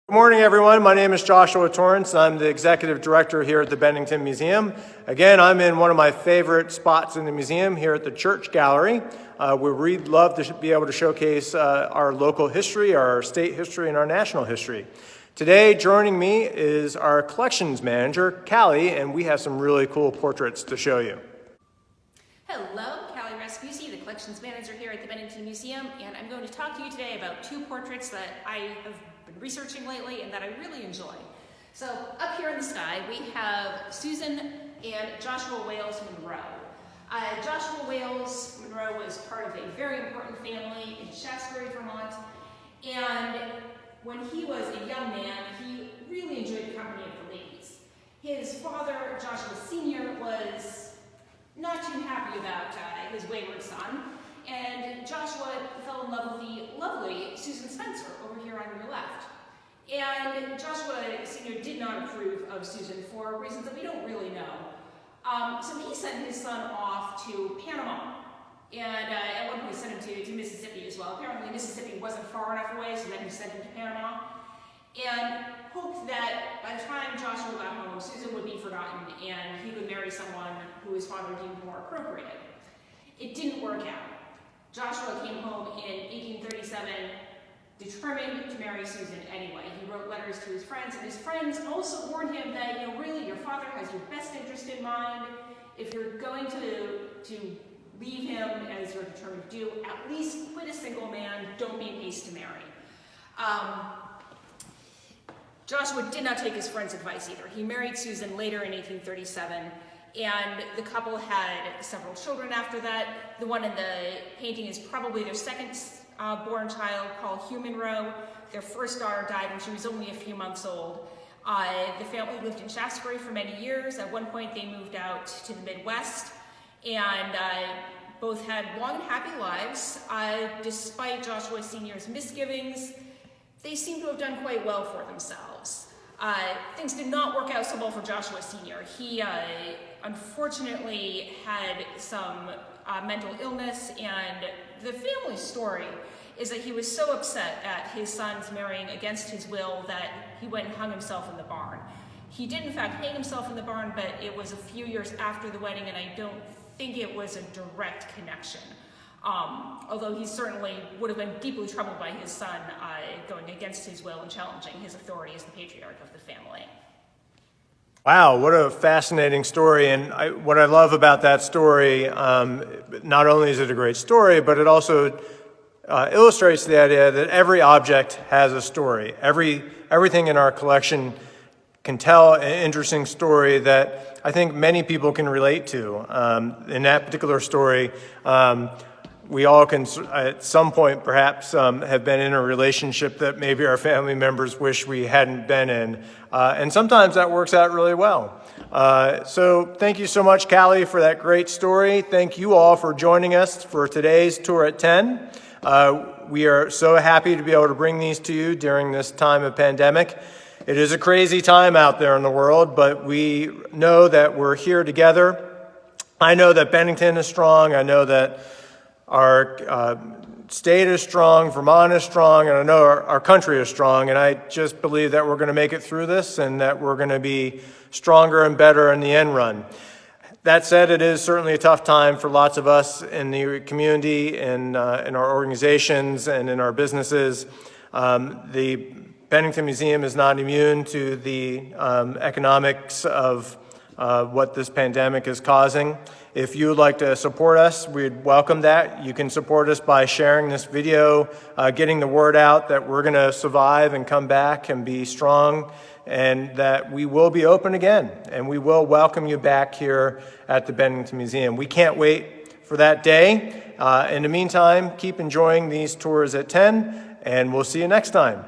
Good morning, everyone. My name is Joshua Torrance. I'm the executive director here at the Bennington Museum. Again, I'm in one of my favorite spots in the museum here at the Church Gallery, where we'd love to be able to showcase our local history, our state history, and our national history. Today, joining me is our collections manager, Callie, and we have some really cool portraits to show you. Hello, Callie Rascusi, the collections manager here at the Bennington Museum, and I'm going to talk to you today about two portraits that I have been researching lately and that I really enjoy. So up here in the sky, we have Susan and Joshua Wales Monroe. Joshua Wales Monroe was part of a very important family in Shaftesbury, Vermont, and when he was a young man, he really enjoyed the company of the ladies. His father, Joshua Sr., was not too happy about his wayward son, and Joshua fell in love with the lovely Susan Spencer over here on your left. And Joshua Sr. did not approve of Susan for reasons that we don't really know. So he sent his son off to Panama, and at one point sent him to Mississippi as well. Apparently Mississippi wasn't far enough away, so then he sent him to Panama, and hoped that by the time Joshua got home, Susan would be forgotten and he would marry someone who his father deemed more appropriate. It didn't work out. Joshua came home in 1837 determined to marry Susan anyway. He wrote letters to his friends, and his friends also warned him that, really, your father has your best interest in mind. If you're going to leave him as you're determined to do, at least quit a single man, don't be in haste to marry. Joshua did not take his friend's advice either. He married Susan later in 1837, and the couple had several children after that. The one in the painting is probably their second born child, Paul Hugh Monroe. Their first daughter died when she was only a few months old. The family lived in Shaftesbury for many years. At one point they moved out to the Midwest, and both had long and happy lives. Despite Joshua Sr.'s misgivings, they seem to have done quite well for themselves. Things did not work out so well for Joshua Sr. He unfortunately had some mental illness, and the family story is that he was so upset at his son's marrying against his will that he went and hung himself in the barn. He did in fact hang himself in the barn, but it was a few years after the wedding, and I don't think it was a direct connection. Although he certainly would have been deeply troubled by his son going against his will and challenging his authority as the patriarch of the family. Wow, what a fascinating story. And what I love about that story, not only is it a great story, but it also illustrates the idea that every object has a story. Everything in our collection can tell an interesting story that I think many people can relate to. In that particular story, we all can, at some point perhaps, have been in a relationship that maybe our family members wish we hadn't been in. And sometimes that works out really well. So thank you so much, Callie, for that great story. Thank you all for joining us for today's Tour at 10. We are so happy to be able to bring these to you during this time of pandemic. It is a crazy time out there in the world, but we know that we're here together. I know that Bennington is strong. I know that our state is strong, Vermont is strong, and I know our country is strong, and I just believe that we're going to make it through this and that we're going to be stronger and better in the end run. That said, it is certainly a tough time for lots of us in the community and in our organizations and in our businesses. The Bennington Museum is not immune to the economics of what this pandemic is causing. If you would like to support us, we'd welcome that. You can support us by sharing this video, getting the word out that we're going to survive and come back and be strong, and that we will be open again, and we will welcome you back here at the Bennington Museum. We can't wait for that day. In the meantime, keep enjoying these tours at 10, and we'll see you next time.